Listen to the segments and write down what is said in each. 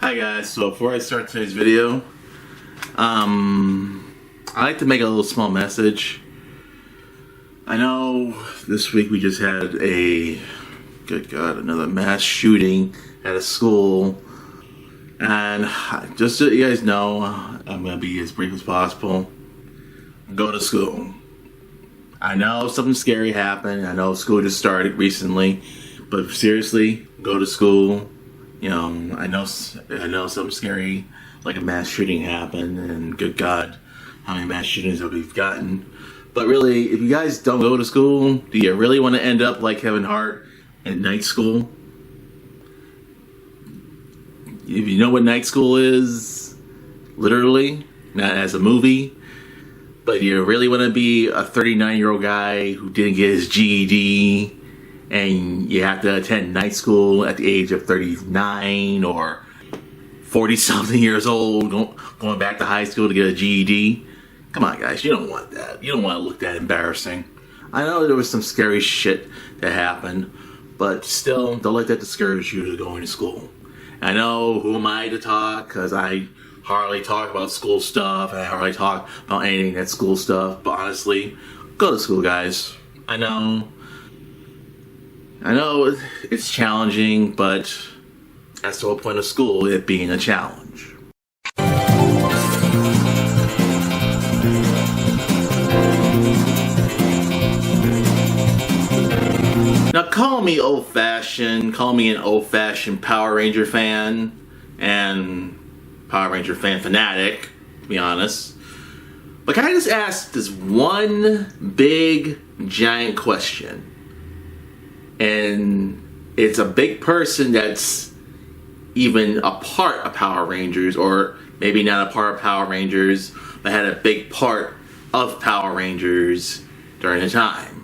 Hi guys, so before I start today's video, I like to make a little small message. I know this week we just had another mass shooting at a school. And just so you guys know, I'm going to be as brief as possible. Go to school. I know something scary happened. I know school just started recently. But seriously, go to school. You know, I know something scary, like a mass shooting happened, and good God, how many mass shootings have we gotten? But really, if you guys don't go to school, do you really want to end up like Kevin Hart in night school? If you know what night school is, literally, not as a movie, but you really want to be a 39-year-old guy who didn't get his GED, and you have to attend night school at the age of 39 or 40-something years old, going back to high school to get a GED. Come on, guys, you don't want that. You don't want to look that embarrassing. I know there was some scary shit that happened, but still, don't let that discourage you to going to school. I know, who am I to talk, because I hardly talk about school stuff, and I hardly talk about anything that's school stuff, but honestly, go to school, guys. I know it's challenging, but that's the whole point of school, it being a challenge. Now, call me old-fashioned, call me an old-fashioned Power Ranger fan, and Power Ranger fan fanatic, to be honest. But can I just ask this one big, giant question? And it's a big person that's even a part of Power Rangers, or maybe not a part of Power Rangers, but had a big part of Power Rangers during the time.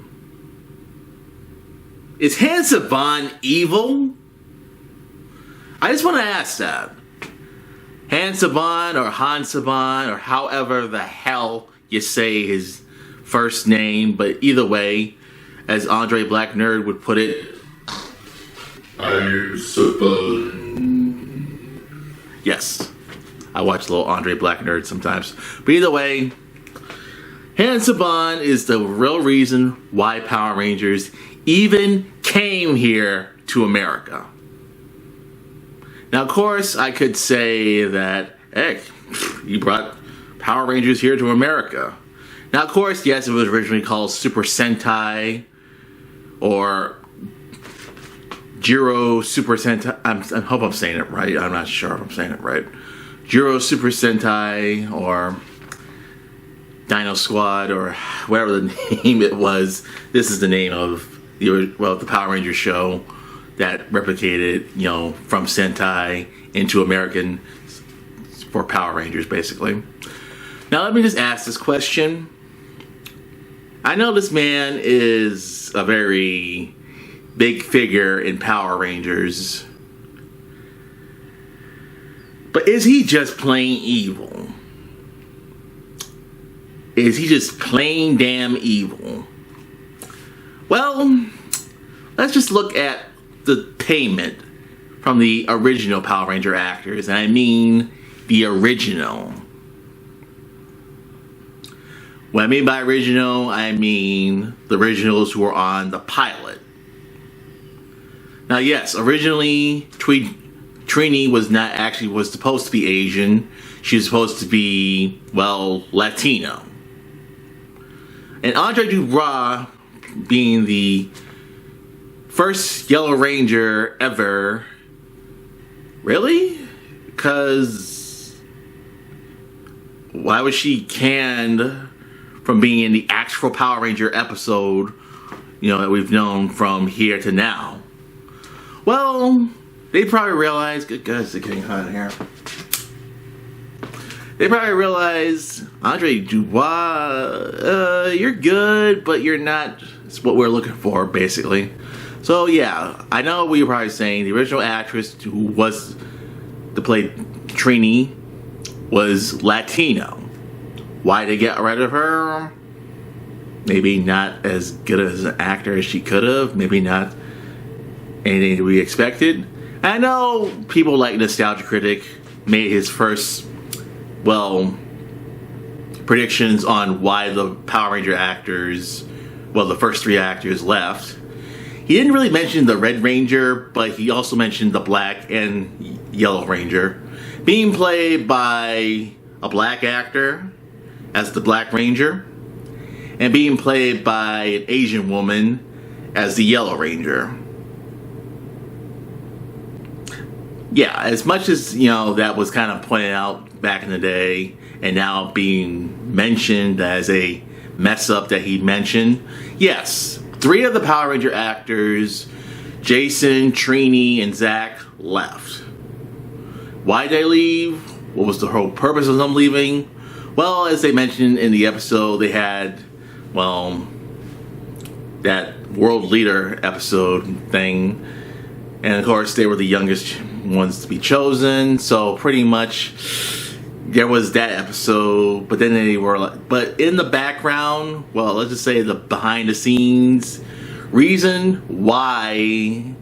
Is Haim Saban evil? I just want to ask that. Haim Saban or Han Saban, or however the hell you say his first name, but either way, as Andre Black Nerd would put it, Haim Saban. Yes, I watch a little Andre Black Nerd sometimes. But either way, Haim Saban is the real reason why Power Rangers even came here to America. Now, of course, I could say that, hey, you brought Power Rangers here to America. Now, of course, yes, it was originally called Super Sentai, or Jiro Super Sentai. I hope I'm saying it right. I'm not sure if I'm saying it right. Jiro Super Sentai, or Dino Squad, or whatever the name it was. This is the name of the Power Rangers show that replicated, from Sentai into American for Power Rangers, basically. Now, let me just ask this question. I know this man is a very big figure in Power Rangers, but is he just plain evil? Is he just plain damn evil? Well, let's just look at the payment from the original Power Ranger actors, and I mean the original. What I mean by original, I mean the originals who were on the pilot. Now, yes, originally Trini was supposed to be Asian. She was supposed to be, Latino. And Andre Dubras, being the first Yellow Ranger ever, really? Because why was she canned from being in the actual Power Ranger episode, that we've known from here to now? Well, they probably realized, good guys, it's getting hot in here. They probably realized, Andre Dubois, you're good, but you're not. It's what we're looking for, basically. So yeah, I know what you're probably saying. The original actress who played Trini was Latino. Why they get rid of her? Maybe not as good as an actor as she could have. Maybe not anything we expected. I know people like Nostalgia Critic made his first, predictions on why the Power Ranger actors, the first 3 actors left. He didn't really mention the Red Ranger, but he also mentioned the Black and Yellow Ranger being played by a black actor as the Black Ranger and being played by an Asian woman as the Yellow Ranger. Yeah, as much as, that was kind of pointed out back in the day and now being mentioned as a mess up that he mentioned, yes, 3 of the Power Ranger actors, Jason, Trini, and Zach, left. Why did they leave? What was the whole purpose of them leaving? Well, as they mentioned in the episode, they had, that World Leader episode thing. And of course, they were the youngest ones to be chosen. So pretty much, there was that episode. But then they were but in the background, let's just say the behind the scenes reason why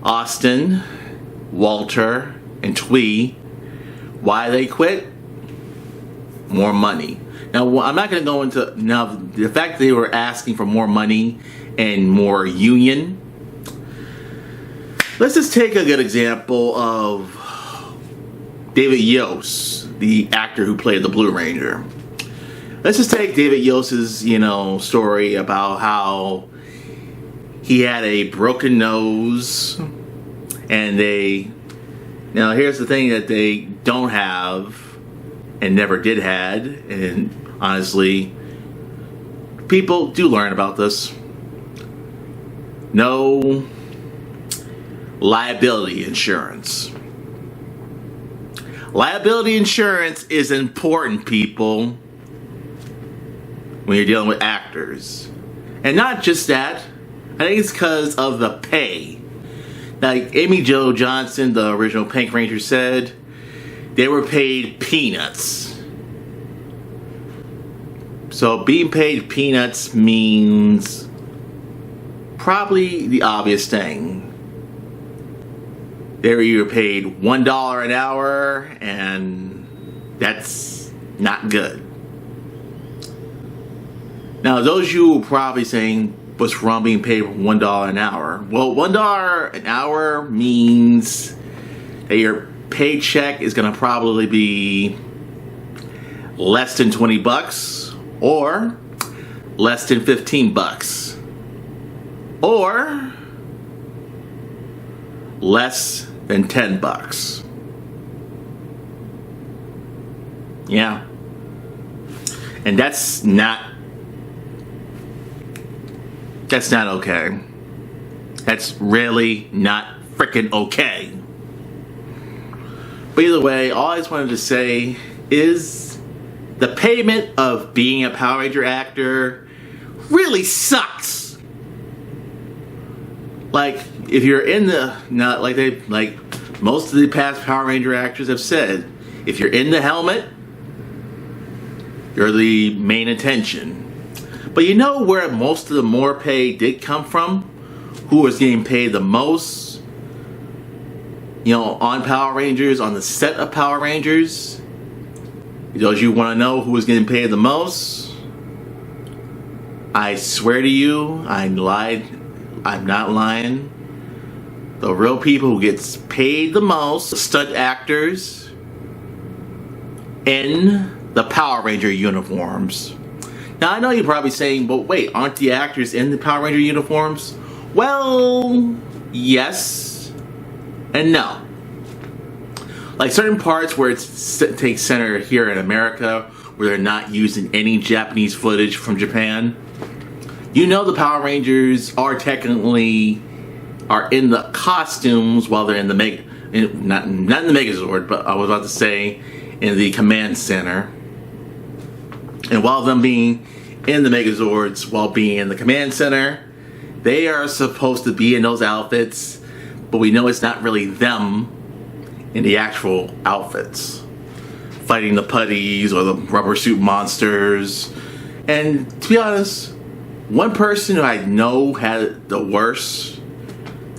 Austin, Walter, and Twee, why they quit? More money. Now, I'm not going to go into the fact that they were asking for more money and more union. Let's just take a good example of David Yost, the actor who played the Blue Ranger. Let's just take David Yost's, story about how he had a broken nose, and now here's the thing that they don't have and never did had, and honestly, people do learn about this. No liability insurance. Liability insurance is important, people, when you're dealing with actors. And not just that, I think it's because of the pay. Like Amy Jo Johnson, the original Pink Ranger, said, they were paid peanuts. So being paid peanuts means probably the obvious thing. They were either paid $1 an hour, and that's not good. Now, those of you who are probably saying, what's wrong being paid $1 an hour? Well, $1 an hour means that your paycheck is going to probably be less than $20 or less than $15 or less than $10. Yeah. And that's not okay. That's really not freaking okay. But either way, all I just wanted to say is the payment of being a Power Ranger actor really sucks. Like, if you're in the, not like they, like most of the past Power Ranger actors have said, if you're in the helmet, you're the main attention. But you know where most of the more pay did come from? Who was getting paid the most? On Power Rangers, on the set of Power Rangers? Those you want to know who was getting paid the most? I swear to you, I'm not lying. The real people who gets paid the most, the stunt actors in the Power Ranger uniforms. Now, I know you're probably saying, but wait, aren't the actors in the Power Ranger uniforms? Well, yes and no. Like certain parts where it takes center here in America, where they're not using any Japanese footage from Japan, the Power Rangers are technically in the costumes while they're in the not in the Megazord, but I was about to say in the command center. And while them being in the Megazords, while being in the command center, they are supposed to be in those outfits, but we know it's not really them in the actual outfits, fighting the putties or the rubber suit monsters. And to be honest, one person who I know had the worst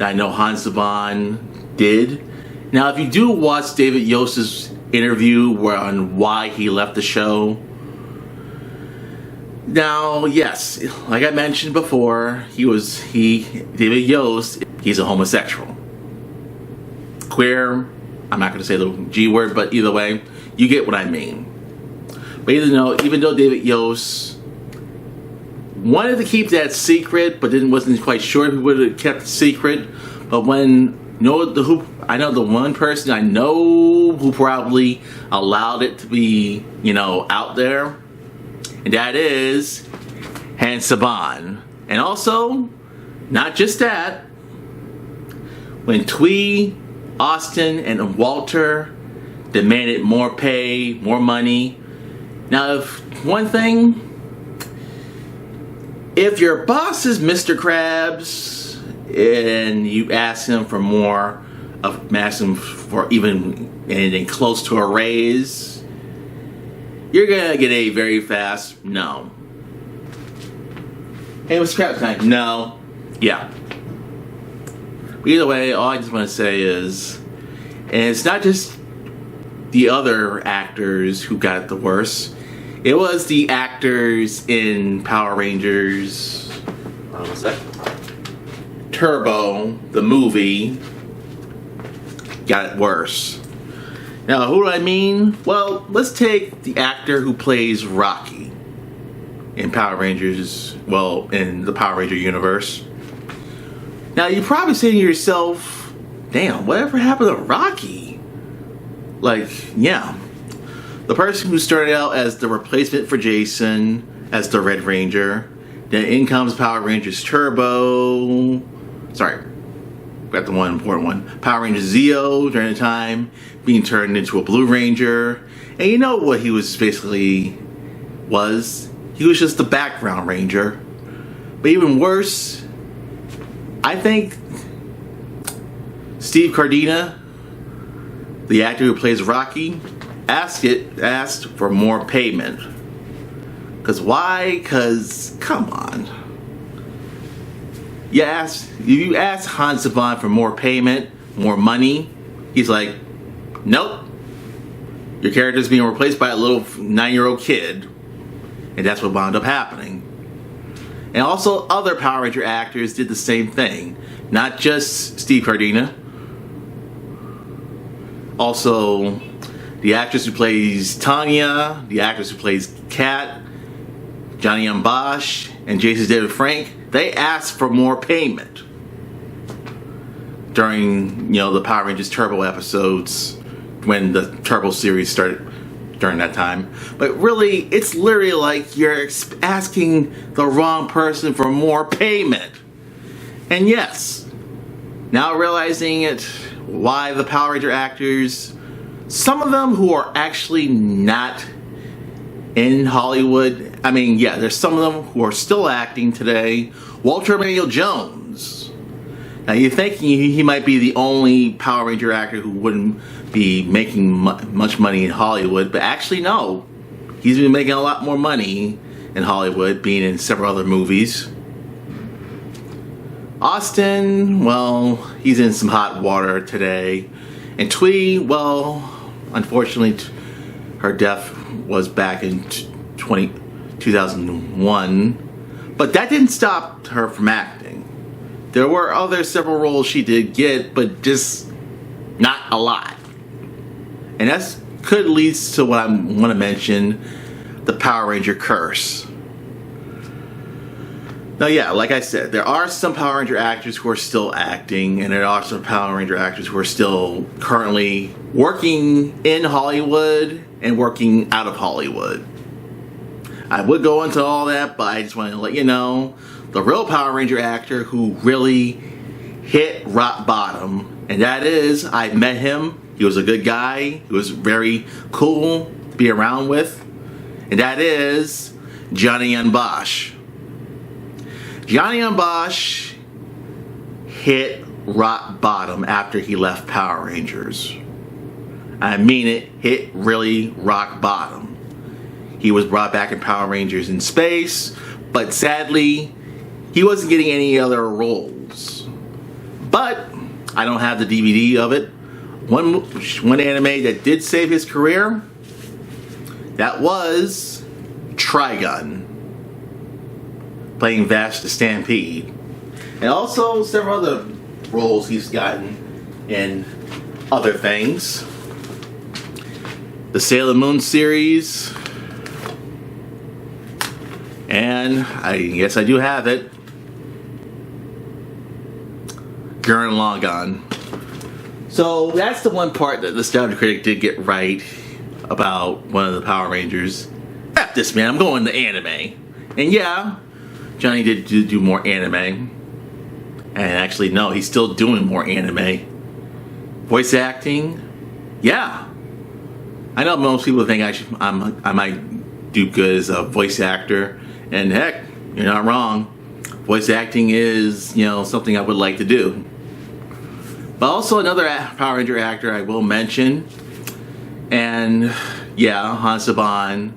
that I know Haim Saban did. Now, if you do watch David Yost's interview on why he left the show, now, yes, like I mentioned before, David Yost, he's a homosexual. Queer, I'm not going to say the G word, but either way, you get what I mean. But even though David Yost wanted to keep that secret, but then wasn't quite sure if he would have kept it secret, but I know the one person I know who probably allowed it to be, out there, and that is Haim Saban. And also, not just that, when Twee, Austin, and Walter demanded more pay, more money. Now, if your boss is Mr. Krabs and you ask him for more, ask him for even anything close to a raise, you're gonna get a very fast no. Hey, Mr. Krabs time? No. Yeah. But either way, all I just want to say is, and it's not just the other actors who got the worst. It was the actors in Power Rangers. What was that? Turbo, the movie, got it worse. Now, who do I mean? Well, let's take the actor who plays Rocky in Power Rangers, in the Power Ranger universe. Now, you're probably saying to yourself, damn, whatever happened to Rocky? The person who started out as the replacement for Jason, as the Red Ranger, then in comes Power Rangers Turbo, got the one important one, Power Rangers Zeo during the time, being turned into a Blue Ranger, and you know what he was basically was? He was just the background ranger. But even worse, I think Steve Cardina, the actor who plays Rocky, asked for more payment. Cause why? Cause come on. You ask Haim Saban for more payment, more money. He's like, nope. Your character's being replaced by a little 9-year-old kid. And that's what wound up happening. And also other Power Ranger actors did the same thing. Not just Steve Cardina. Also, the actress who plays Tanya, the actress who plays Kat, Johnny M. Bosch, and Jason David Frank, they asked for more payment during, the Power Rangers Turbo episodes when the Turbo series started during that time. But really, it's literally like you're asking the wrong person for more payment. And yes, now realizing it, why the Power Ranger actors, some of them who are actually not in Hollywood, there's some of them who are still acting today. Walter Emmanuel Jones. Now you're thinking he might be the only Power Ranger actor who wouldn't be making much money in Hollywood, but actually no. He's been making a lot more money in Hollywood, being in several other movies. Austin, he's in some hot water today. And Twee, unfortunately, her death was back in 2001. But that didn't stop her from acting. There were several roles she did get, but just not a lot. And that could lead to what I want to mention, the Power Ranger curse. Now, like I said, there are some Power Ranger actors who are still acting, and there are some Power Ranger actors who are still currently working in Hollywood and working out of Hollywood. I would go into all that, but I just wanted to let you know, the real Power Ranger actor who really hit rock bottom, and that is, I met him. He was a good guy. He was very cool to be around with, and that is Johnny M. Bosch. Johnny M. Bosch hit rock bottom after he left Power Rangers. I mean it, hit really rock bottom. He was brought back in Power Rangers in Space, but sadly, he wasn't getting any other roles. But I don't have the DVD of it. One anime that did save his career, that was Trigun, playing Vash the Stampede. And also several other roles he's gotten in other things. The Sailor Moon series. And yes, I do have it. Gurren Lagann. So that's the one part that the Nostalgia Critic did get right about one of the Power Rangers. F this, man, I'm going to anime. And yeah, Johnny did do more anime. And actually, no, he's still doing more anime. Voice acting, yeah. I know most people think I might do good as a voice actor. And heck, you're not wrong. Voice acting is, something I would like to do. But also another Power Ranger actor I will mention, and yeah, Haim Saban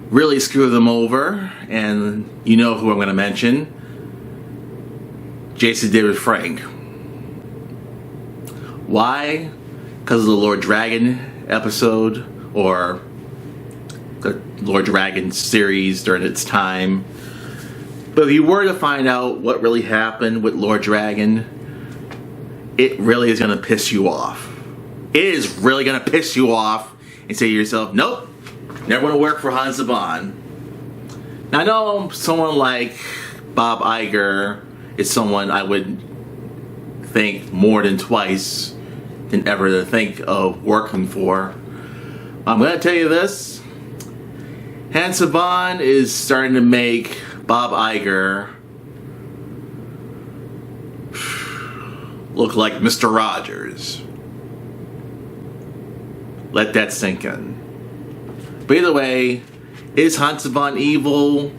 really screwed them over, and you know who I'm going to mention, Jason David Frank. Why? Because of the Lord Dragon episode, or the Lord Dragon series during its time. But if you were to find out what really happened with Lord Dragon, it really is going to piss you off. It is really going to piss you off and say to yourself, nope, never want to work for Haim Saban. Now I know someone like Bob Iger is someone I would think more than twice than ever to think of working for. I'm going to tell you this. Haim Saban is starting to make Bob Iger look like Mr. Rogers. Let that sink in. But either way, is Haim Saban evil?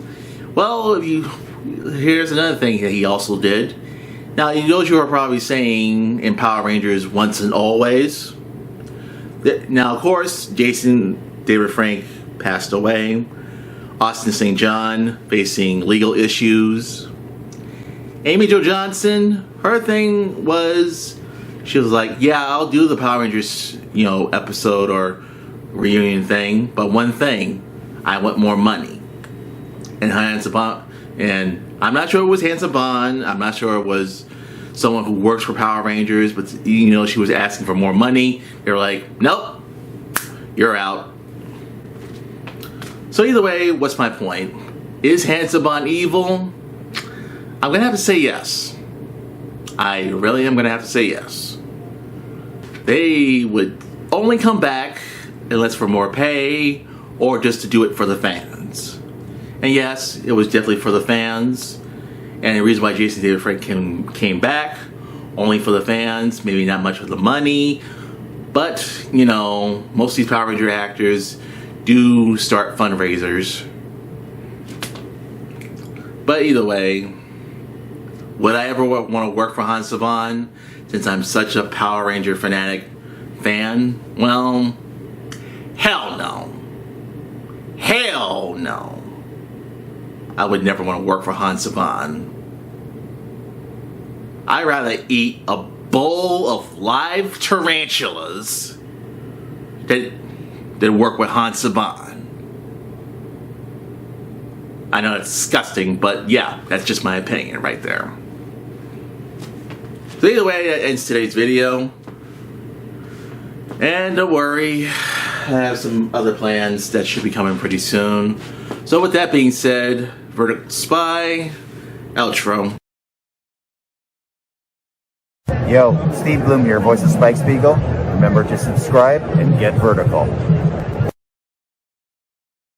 Well, here's another thing that he also did. Now, those you are probably saying in Power Rangers Once and Always. Now, of course, Jason David Frank passed away. Austin St. John facing legal issues. Amy Jo Johnson, her thing was, she was like, yeah, I'll do the Power Rangers, episode or reunion thing, but one thing, I want more money. And Haim Saban, and I'm not sure it was Haim Saban, I'm not sure it was someone who works for Power Rangers, but she was asking for more money. They were like, nope, you're out. So either way, what's my point? Is Haim Saban evil? I'm going to have to say yes. I really am going to have to say yes. They would only come back unless for more pay or just to do it for the fans. And yes, it was definitely for the fans. And the reason why Jason David Frank came back, only for the fans, maybe not much for the money. But, most of these Power Ranger actors do start fundraisers. But either way, would I ever want to work for Haim Saban since I'm such a Power Ranger fanatic fan? Well, hell no. Hell no. I would never want to work for Haim Saban. I'd rather eat a bowl of live tarantulas than work with Haim Saban. I know it's disgusting, but yeah, that's just my opinion right there. So either way, that ends today's video. And don't worry, I have some other plans that should be coming pretty soon. So with that being said, Vertical Spy, outro. Yo, Steve Bloom here, voice of Spike Spiegel. Remember to subscribe and get vertical.